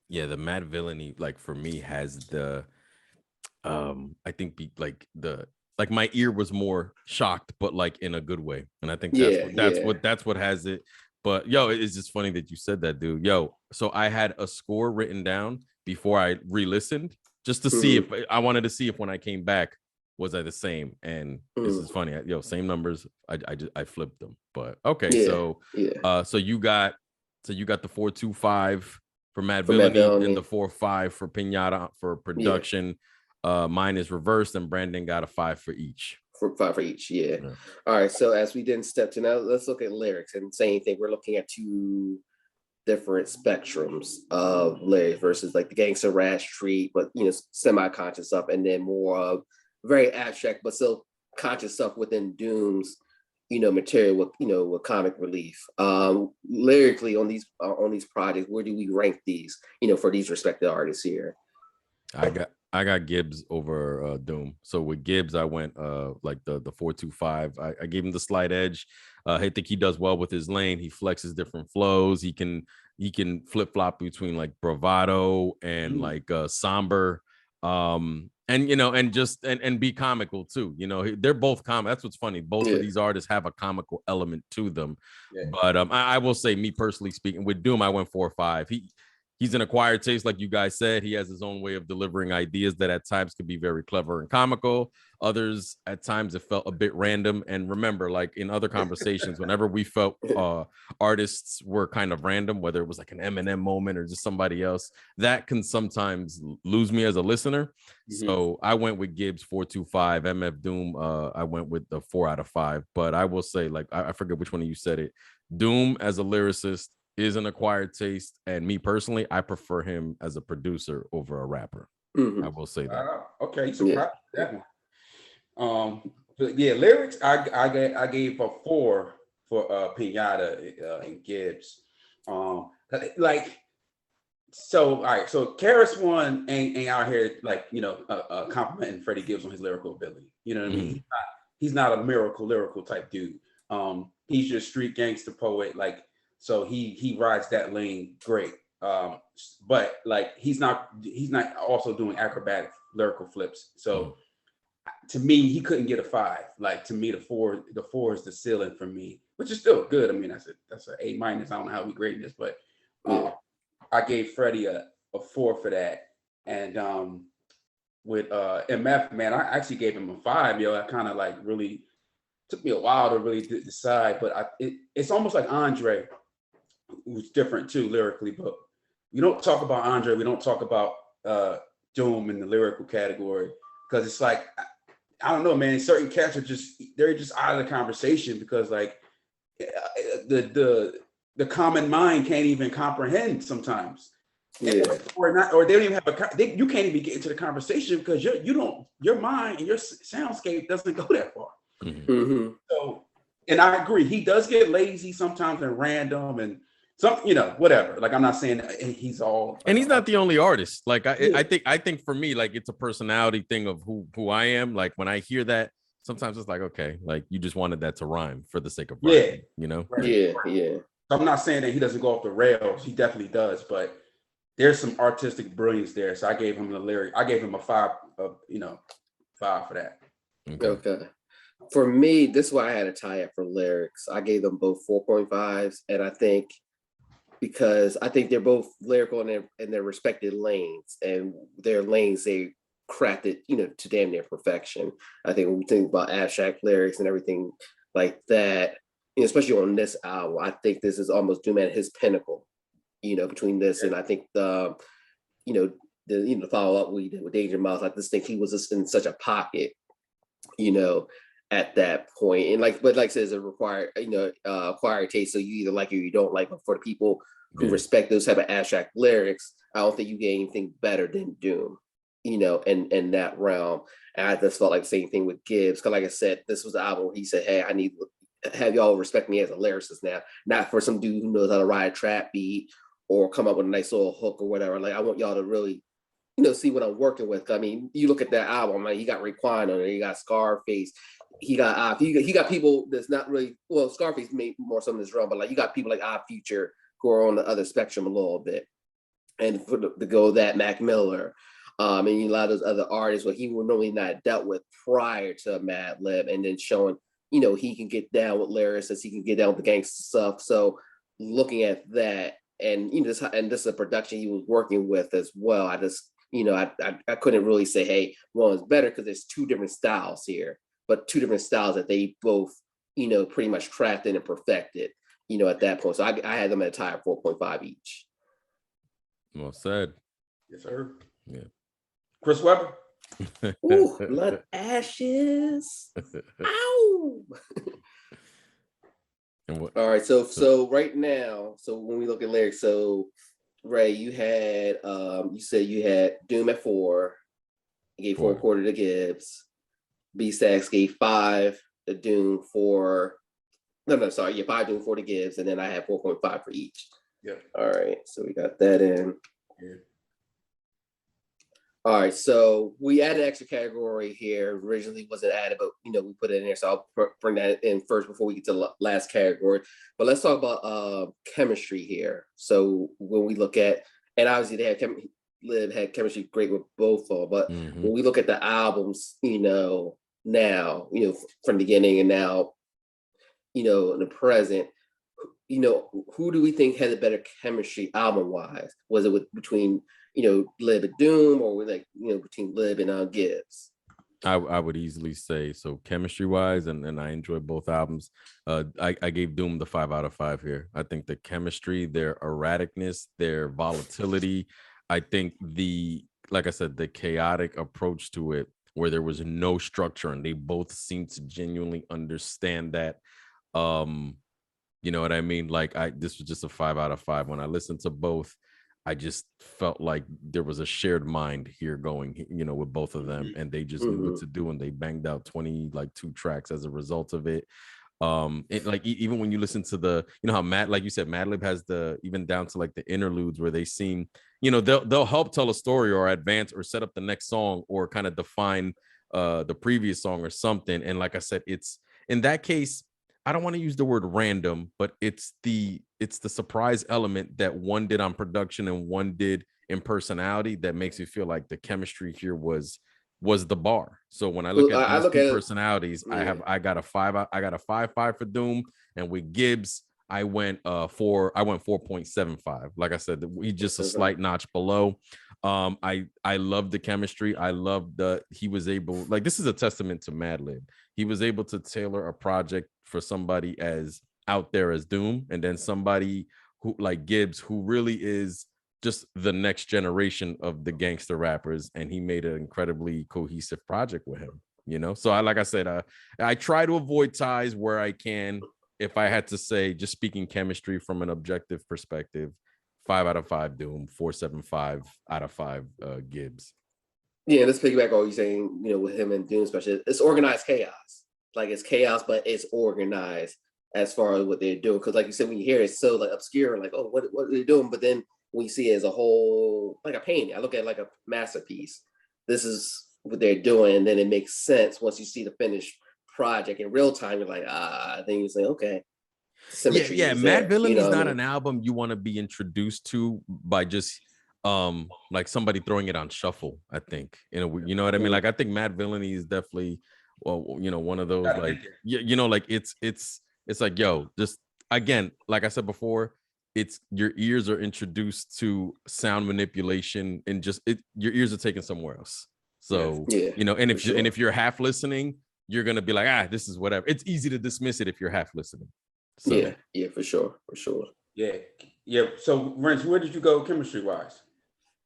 Yeah, the Madvillainy, like for me, has the, I think like my ear was more shocked, but like in a good way. And I think that's what has it. But yo, it's just funny that you said that, dude. Yo, so I had a score written down before I re-listened, just to see if I wanted to see if when I came back, was I the same? And this is funny. Same numbers. I flipped them. But okay, so you got the 4.25 for Madvillainy and the 4.5 for Piñata for production. Mine is reversed, and Brandon got a 5 for each. 5 for each, yeah. All right. So as we didn't step to now, let's look at lyrics and same thing. We're looking at two different spectrums of lyrics versus like the gangster rash treat, but semi-conscious stuff, and then more of very abstract but still conscious stuff within Doom's material with comic relief. Lyrically on these projects, where do we rank these for these respective artists here? I got Gibbs over Doom. So with Gibbs, I went like the 4.25. I gave him the slight edge. I think he does well with his lane. He flexes different flows. He can flip flop between like bravado and like somber, and and be comical too. They're both comic. That's what's funny. Both of these artists have a comical element to them. Yeah. But I will say, me personally speaking, with Doom, I went 4.5. He's an acquired taste, like you guys said. He has his own way of delivering ideas that at times could be very clever and comical. Others, at times, it felt a bit random. And remember, like in other conversations, whenever we felt artists were kind of random, whether it was like an Eminem moment or just somebody else, that can sometimes lose me as a listener. Mm-hmm. So I went with Gibbs 4.25. MFDOOM, I went with the 4 out of 5. But I will say, like, I forget which one of you said it. Doom as a lyricist, is an acquired taste, and me personally, I prefer him as a producer over a rapper. I will say that. Okay, so that one. But yeah, lyrics. I gave a 4 for Piñata and Gibbs. Like. So all right, so Karis One ain't out here like complimenting Freddie Gibbs on his lyrical ability. You know what I mean? He's not a lyrical type dude. He's just street gangster poet. Like, so he rides that lane great. But like he's not also doing acrobatic lyrical flips. So to me, he couldn't get a 5. Like, to me, the four is the ceiling for me, which is still good. I mean, that's an A-. I don't know how we grading this, but I gave Freddie a 4 for that. And with MF, man, I actually gave him a 5. I kind of like really took me a while to really decide, but it's almost like Andre, who's different too lyrically. But we don't talk about Andre, we don't talk about Doom in the lyrical category, because it's like, I don't know, man. Certain cats are they're just out of the conversation, because like the common mind can't even comprehend sometimes, or they don't even have you can't even get into the conversation because your mind and your soundscape doesn't go that far. So, and I agree, he does get lazy sometimes and random and some, whatever. Like, I'm not saying that he's all, and he's not the only artist. Like, I think for me, like, it's a personality thing of who I am. Like, when I hear that, sometimes it's like, okay, like, you just wanted that to rhyme for the sake of rhyming, Right. Yeah. I'm not saying that he doesn't go off the rails. He definitely does, but there's some artistic brilliance there. So I gave him the lyric. I gave him a 5, 5 for that. Okay. For me, this is why I had a tie up for lyrics. I gave them both 4.5s, and I think because I think they're both lyrical in their respective lanes, and their lanes they crafted, to damn near perfection. I think when we think about abstract lyrics and everything like that, especially on this album, I think this is almost Doom at his pinnacle, between this and I think the follow up we did with Danger Mouse. I just think he was just in such a pocket, at that point. And but like I said, it's a acquired taste. So you either like it or you don't like. But for the people who respect those type of abstract lyrics, I don't think you get anything better than Doom, in that realm. And I just felt like the same thing with Gibbs. Because like I said, this was the album where he said, hey, I need have y'all respect me as a lyricist now, not for some dude who knows how to ride a trap beat or come up with a nice little hook or whatever. Like, I want y'all to really, see what I'm working with. I mean, you look at that album, like, he got Raekwon on it, he got Scarface, he got people that's not really, well, Scarface made more some of this drum, but like, you got people like Odd Future who are on the other spectrum a little bit. And for to go that, Mac Miller, and a lot of those other artists where he would normally not dealt with prior to Madlib, and then showing, he can get down with lyricists, he can get down with the gangster stuff. So looking at that, and this is a production he was working with as well. I just, I couldn't really say, hey, one is better, because there's 2 different styles here, but 2 different styles that they both, pretty much crafted and perfected, at that point. So I had them at a tie of 4.5 each. Well said. Yes, sir. Yeah. Chris Webber. Ooh, blood ashes. Ow. All right, so right now, so when we look at lyrics, so Ray, you had you said you had Doom at 4, you gave 4.25 to Gibbs, B-Stacks gave 5 to Doom, 4 sorry, 5 Doom, 4 to Gibbs, and then I had 4.5 for each. Yeah. All right, so we got that in. Yeah. All right, so we added an extra category here. Originally wasn't added, but we put it in there. So I'll bring that in first before we get to the last category. But let's talk about chemistry here. So when we look at, and obviously they had Lib had chemistry great with both of them, but when we look at the albums, now, from the beginning and now, in the present, who do we think had a better chemistry album wise? Was it between Lib and Doom, or between Lib and Gibbs? I would easily say so, chemistry wise, and I enjoyed both albums. I gave Doom the 5 out of 5 here. I think the chemistry, their erraticness, their volatility, I think like I said, the chaotic approach to it, where there was no structure and they both seemed to genuinely understand that. You know what I mean? Like this was just a 5 out of 5. When I listened to both, I just felt like there was a shared mind here going, with both of them, and they just knew what to do, and they banged out 22 tracks as a result of it. Even when you listen to the, how like you said, Madlib has even down to like the interludes where they seem, they'll help tell a story or advance or set up the next song or kind of define the previous song or something. And like I said, it's in that case, I don't want to use the word random, but it's the surprise element that one did on production and one did in personality that makes you feel like the chemistry here was the bar. So when I look at these two personalities, I got a 5.5 for Doom, and with Gibbs, I went 4.75. Like I said, we just a slight notch below. I love the chemistry. I love he was able, like, this is a testament to Madlib. He was able to tailor a project for somebody as out there as Doom, and then somebody who like Gibbs, who really is just the next generation of the gangster rappers, and he made an incredibly cohesive project with him. So like I said, I try to avoid ties where I can. If I had to say, just speaking chemistry from an objective perspective, 5 out of 5 Doom, 4.75 out of 5 Gibbs. Yeah, let's piggyback on what you're saying, with him and Doom, especially. It's organized chaos. Like, it's chaos, but it's organized as far as what they're doing. Because like you said, when you hear it, it's so like obscure, like, oh, what are they doing? But then when you see it as a whole, like a painting, I look at it like a masterpiece. This is what they're doing, and then it makes sense once you see the finished project in real time. You're like, then you say, okay. Symmetry Madvillainy is not an album you want to be introduced to by just like somebody throwing it on shuffle. I think you know what I mean. Like, I think Madvillainy is definitely one of those, like, like it's like, yo, just again, like I said before, it's your ears are introduced to sound manipulation, and just your ears are taken somewhere else. So and if you're half listening, you're gonna be like, this is whatever. It's easy to dismiss it if you're half listening. So. Yeah, for sure. Yeah. So, Renz, where did you go chemistry wise?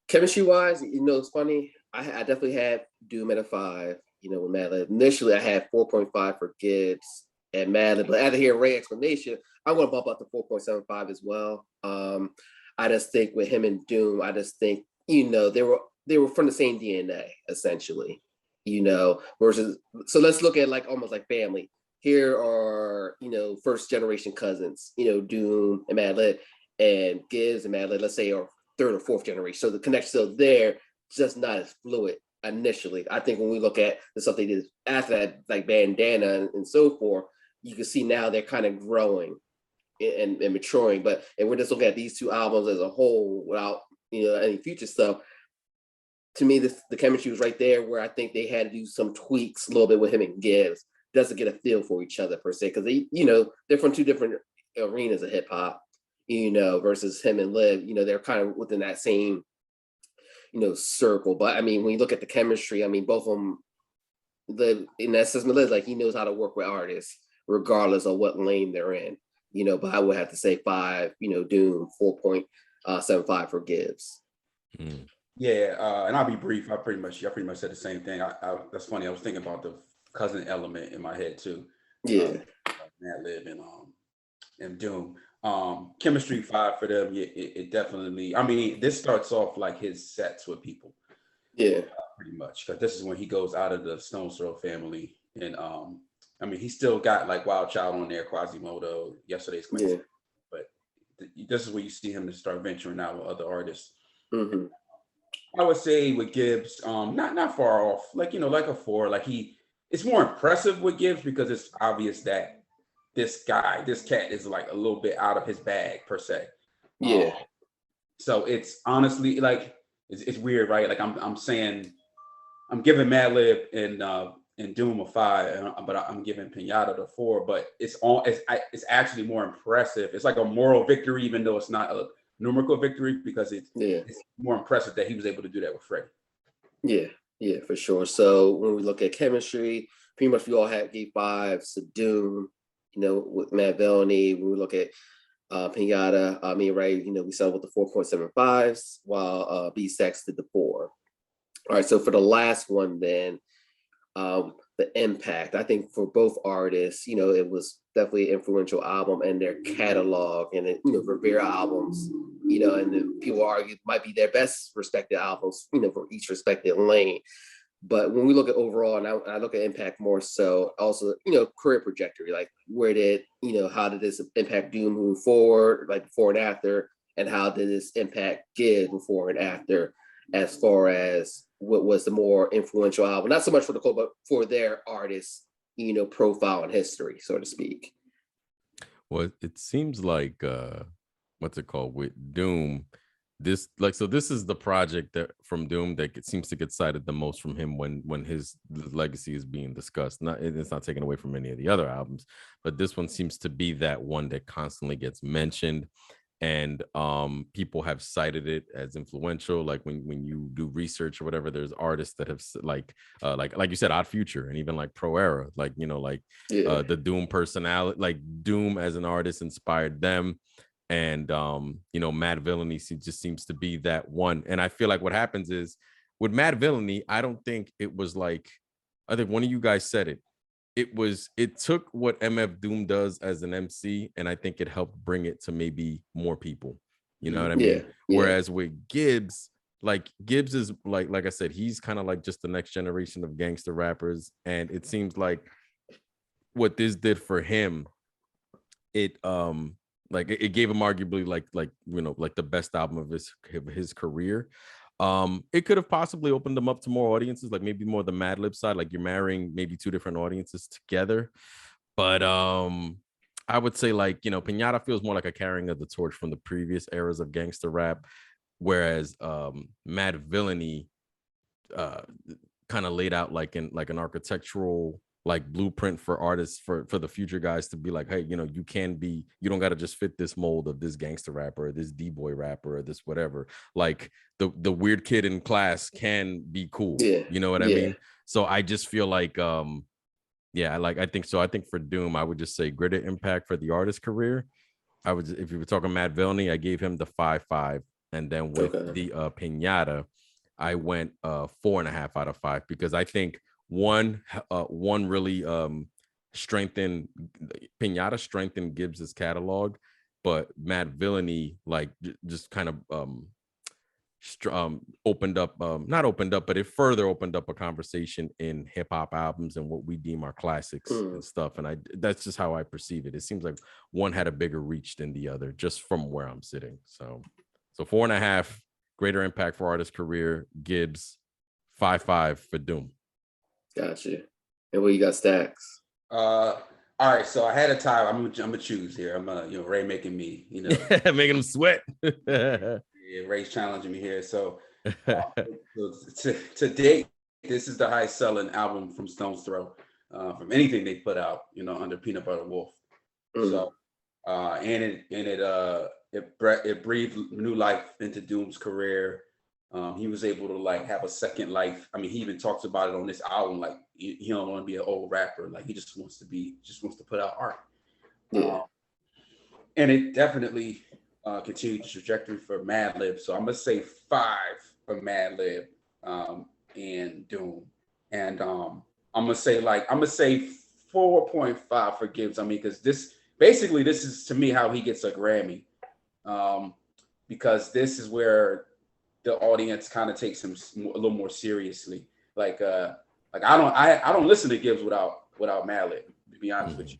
Chemistry wise, it's funny. I definitely had Doom at a 5. With Madlib. Initially, I had 4.5 for Gibbs and Madlib, but after hearing Ray's explanation, I'm going to bump up to 4.75 as well. I just think with him and Doom, I just think they were from the same DNA essentially. Versus, so let's look at like almost like family. Here are, first generation cousins, Doom and Madlib, and Gibbs and Madlib, let's say, are third or fourth generation. So the connection still there, just not as fluid initially. I think when we look at the stuff they did after that, like Bandana and so forth, you can see now they're kind of growing and maturing. And we're just looking at these two albums as a whole without, any future stuff. To me, the chemistry was right there, where I think they had to do some tweaks a little bit with him and Gibbs. Doesn't get a feel for each other per se, because they, they're from two different arenas of hip hop, versus him and Liv, they're kind of within that same, circle. But I mean, when you look at the chemistry, I mean, both of them, Liv, in that sense, Liv, like, he knows how to work with artists regardless of what lane they're in, but I would have to say 5, Doom, 4.75 for Gibbs. Yeah, and I'll be brief. I pretty much said the same thing. That's funny. I was thinking about the cousin element in my head too. Yeah, Madlib and Doom. Chemistry 5 for them. Yeah, it definitely. I mean, this starts off like his sets with people. Yeah, pretty much, because this is when he goes out of the Stones Throw family, and I mean, he still got like Wild Child on there, Quasimodo, Yesterday's Classic. Yeah. But this is where you see him to start venturing out with other artists. Mm-hmm. I would say with Gibbs, not far off, like like a 4. Like it's more impressive with Gibbs because it's obvious that this cat is like a little bit out of his bag per se. Yeah. So it's honestly like it's weird, right? Like I'm saying I'm giving Madlib and Doom a 5, but I'm giving Piñata the 4. But it's actually more impressive. It's like a moral victory, even though it's not a numerical victory, because it's more impressive that he was able to do that with Freddie. Yeah, for sure. So when we look at chemistry, pretty much we all gave 5s to Doom, with Madvillainy. When we look at Piñata, me and Ray, we settled with the 4.75s, while B-Sex did the 4. All right, so for the last one then, the impact. I think for both artists, it was definitely an influential album, and their catalog, and Rivera albums, and the people argue might be their best respected albums, for each respected lane. But when we look at overall, and I look at impact more so, also, career trajectory, like where did, how did this impact Doom move forward, like before and after, and how did this impact Gibbs before and after, as far as what was the more influential album, not so much for the club, but for their artist, profile and history, so to speak. Well, it seems like what's it called with Doom? This is the project that from Doom that seems to get cited the most from him when his legacy is being discussed. It's not taken away from any of the other albums, but this one seems to be that one that constantly gets mentioned. And people have cited it as influential. Like when you do research or whatever, there's artists that have like you said, Odd Future, and even like Pro Era, the Doom personality, like Doom as an artist inspired them. And Madvillainy just seems to be that one. And I feel like what happens is with Madvillainy, I don't think it was like, I think one of you guys said it. It took what MFDOOM does as an MC, and I think it helped bring it to maybe more people. You know what I mean? Yeah. Whereas with Gibbs is like I said, he's kind of like just the next generation of gangster rappers. And it seems like what this did for him, it gave him arguably like the best album of his career. It could have possibly opened them up to more audiences, like maybe more the Madlib side, like you're marrying maybe two different audiences together. But I would say Piñata feels more like a carrying of the torch from the previous eras of gangster rap, whereas Madvillainy kind of laid out like an architectural blueprint for artists for the future guys to be like, hey, you don't got to just fit this mold of this gangster rapper or this D-boy rapper or this whatever. Like the weird kid in class can be cool. You know what I mean? So I just feel like I think so. I think for Doom, I would just say greater impact for the artist career. If you were talking Madvillainy, I gave him the 5.5, and then with the Piñata, I went 4.5 out of 5, because I think one really strengthened Gibbs's catalog, but Madvillainy just kind of opened up, but it further opened up a conversation in hip hop albums and what we deem our classics and stuff. And that's just how I perceive it. It seems like one had a bigger reach than the other, just from where I'm sitting. So 4.5, greater impact for artist career, Gibbs. 5.5 for Doom. Gotcha. And what you got, Stacks? All right, so I had a tie. I'm gonna choose here. I'm Ray making me, making him sweat. Yeah, Ray's challenging me here. So to date, this is the highest selling album from Stone's Throw, from anything they put out, under Peanut Butter Wolf. So and it breathed new life into Doom's career. He was able to have a second life. I mean, he even talks about it on this album. Like he don't want to be an old rapper. Like he just wants to put out art. And it definitely continued the trajectory for Madlib. So I'm gonna say 5 for Madlib and Doom. And I'm gonna say 4.5 for Gibbs. I mean, because this is to me how he gets a Grammy. Because this is where the audience kind of takes him a little more seriously. I don't listen to Gibbs without Madlib, to be honest with you.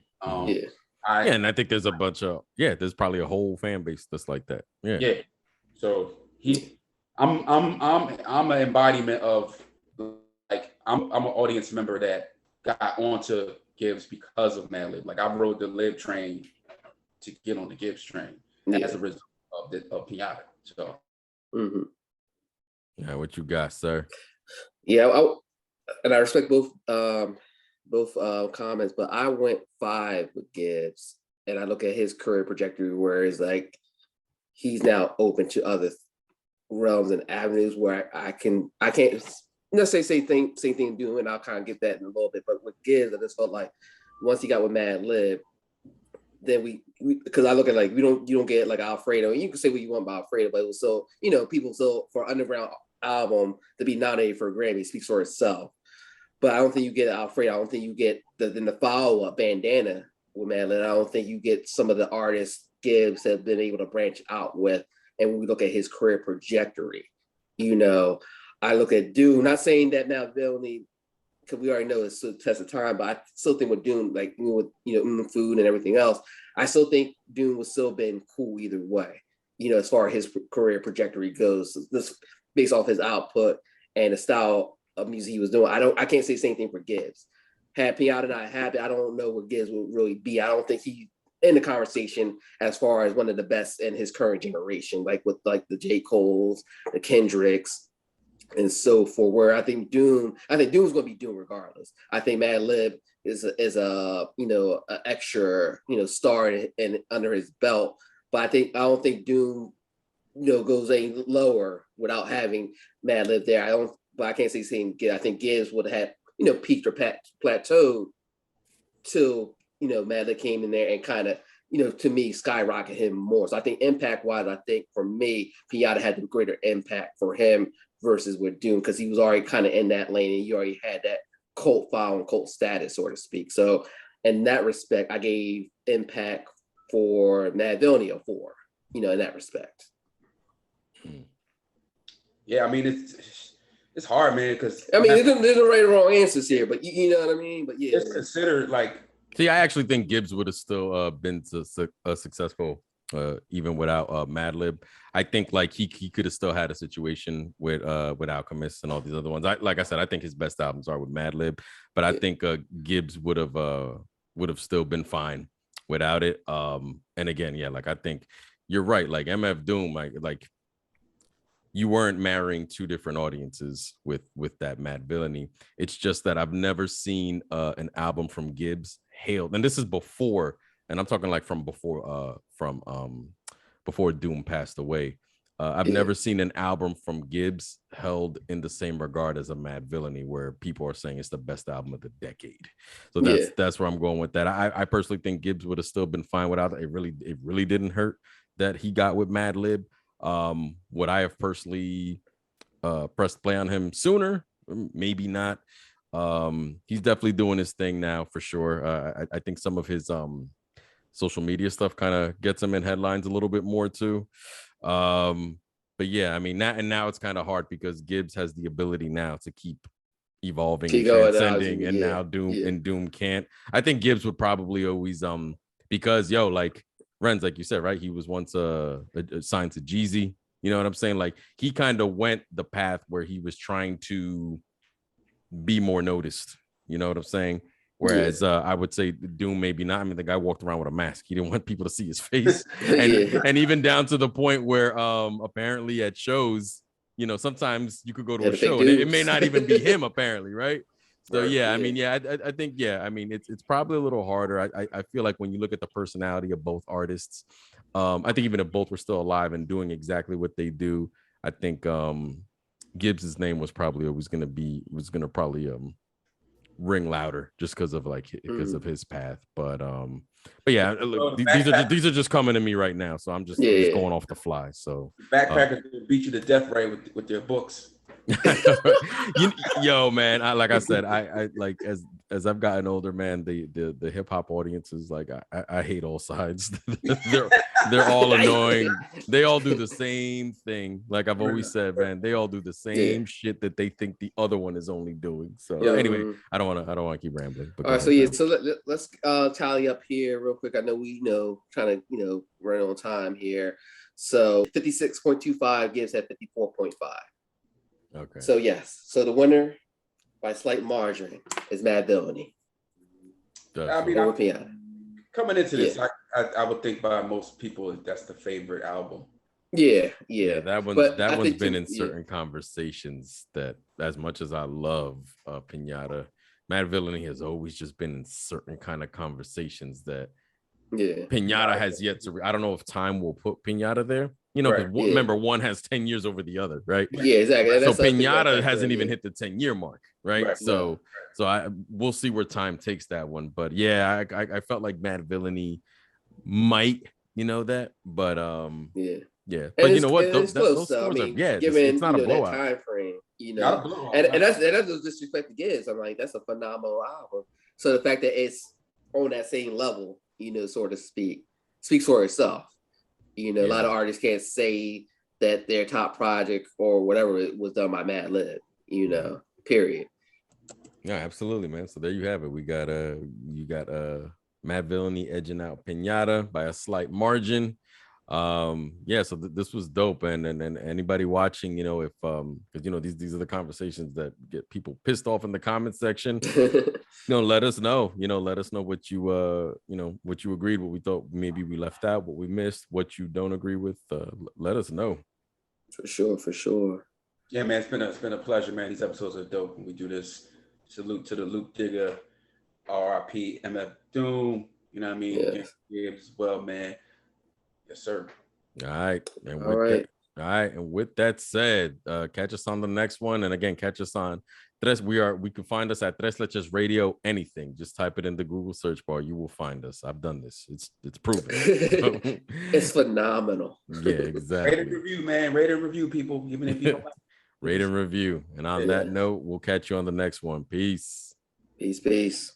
And I think there's a bunch of there's probably a whole fan base that's like that. Yeah. So I'm an embodiment of I'm an audience member that got onto Gibbs because of Madlib. Like I rode the Lib train to get on the Gibbs train as a result of Piñata. So. Yeah, what you got, sir? Yeah, I respect both comments, but I went 5 with Gibbs, and I look at his career trajectory where it's like he's now open to other realms and avenues where I can't necessarily same thing doing, and I'll kind of get that in a little bit. But with Gibbs, I just felt like once he got with Madlib, then we because I look at you don't get Alfredo, and you can say what you want about Alfredo, but it was so people for underground album to be nominated for a Grammy speaks for itself. but I don't think you get Alfredo. I don't think you get the follow-up Bandana with Madlib. I don't think you get some of the artists Gibbs have been able to branch out with. And when we look at his career trajectory, I look at Doom, not saying that Madvillainy, because we already know it's a test of time, but I still think with Doom, like with food and everything else, I still think Doom would still been cool either way, as far as his career trajectory goes. This based off his output and the style of music he was doing. I can't say the same thing for Gibbs. Had Piñata not happened, I don't know what Gibbs would really be. I don't think he in the conversation as far as one of the best in his current generation, like with like the J. Coles, the Kendricks, and so forth. Where I think Doom's going to be Doom regardless. I think Madlib is a an extra star and under his belt, but I don't think Doom goes any lower without having Madlib there. But I can't say same. I think Gibbs would have peaked or plateaued till Madlib came in there and kind of to me skyrocket him more. So I think impact wise, I think for me Piñata had the greater impact for him versus with Doom, because he was already kind of in that lane and you already had that cult following, cult status, so to speak. So in that respect, I gave impact for Madvillainy a 4, in that respect. Yeah, I mean it's hard, man, because there's no right or wrong answers here, but you know what I mean. But yeah, it's considered like. See, I actually think Gibbs would have still been successful even without Madlib. I think like he could have still had a situation with Alchemist and all these other ones. Like I said, I think his best albums are with Madlib, but I think Gibbs would have still been fine without it. And again, yeah, like I think you're right. Like MFDOOM, like you weren't marrying two different audiences with that Madvillainy. It's just that I've never seen an album from Gibbs hailed, and this is before, and I'm talking like from before Doom passed away. I've never seen an album from Gibbs held in the same regard as a Madvillainy, where people are saying it's the best album of the decade. So that's where I'm going with that. I personally think Gibbs would have still been fine without it. It really didn't hurt that he got with Madlib. Would I have personally pressed play on him sooner? Maybe not. He's definitely doing his thing now for sure. I think some of his social media stuff kind of gets him in headlines a little bit more too. But yeah, I mean, now it's kind of hard because Gibbs has the ability now to keep evolving and transcending, and now Doom can't. I think Gibbs would probably always because like Renz, like you said, right? He was once signed to Jeezy. You know what I'm saying? Like he kind of went the path where he was trying to be more noticed. You know what I'm saying? Whereas I would say Doom maybe not. I mean, the guy walked around with a mask. He didn't want people to see his face, and even down to the point where apparently at shows, sometimes you could go to a show and it may not even be him. Apparently, right? So I mean, I think I mean, it's probably a little harder. I feel like when you look at the personality of both artists, I think even if both were still alive and doing exactly what they do, I think Gibbs's name was probably always going to probably ring louder just because of his path. But yeah, look, these are just coming to me right now, so I'm just going off the fly. So backpackers beat you to death right with their books. Yo, man, like I said, I like as I've gotten older, man, the hip hop audience is like I hate all sides. they're all annoying. They all do the same thing. Like I've always said, man, they all do the same shit that they think the other one is only doing. So anyway, I don't want to keep rambling. All right, so let's tally up here real quick. I know we trying to run on time here. So 56.25 gives at 54.5. Okay. So yes. So the winner by slight margin is Madvillainy. I mean, coming into this, I would think by most people that's the favorite album. Yeah. That one's been in certain conversations that, as much as I love Piñata, Madvillainy has always just been in certain kind of conversations that Piñata has yet to. I don't know if time will put Piñata there. Remember, one has 10 years over the other, right? Yeah, exactly. So Piñata hasn't even hit the 10-year mark, right? So we'll see where time takes that one. But yeah, I felt like Madvillainy might, that, but yeah. But you know what? Those scores are, it's not a blowout. Time frame, you know, and that's no disrespect to Gibbs. I'm like, that's a phenomenal album. So the fact that it's on that same level, you know, so to speak, speaks for itself. You know, a lot of artists can't say that their top project or whatever it was done by Madlib, you know, period. Yeah, absolutely, man. So there you have it. We got you got Madvillainy edging out Piñata by a slight margin. Yeah, so this was dope, and anybody watching, you know, if because you know these are the conversations that get people pissed off in the comment section. You know, let us know what you you know, what you agreed, what we thought maybe we left out, what we missed, what you don't agree with. Let us know. For sure. Yeah, man, it's been a pleasure, man. These episodes are dope when we do this. Salute to the Luke Digger, RIP, MFDOOM. You know what I mean? Yes. Gibbs as well, man. Yes, sir. All right. And with that said, catch us on the next one. And again, catch us on we can find us at Tres Leches Radio, anything. Just type it in the Google search bar. You will find us. I've done this. It's proven. It's phenomenal. Yeah, exactly. Rate and review, man. Rate and review, people. Even if you don't like it. Rate and review. And on that note, we'll catch you on the next one. Peace. Peace.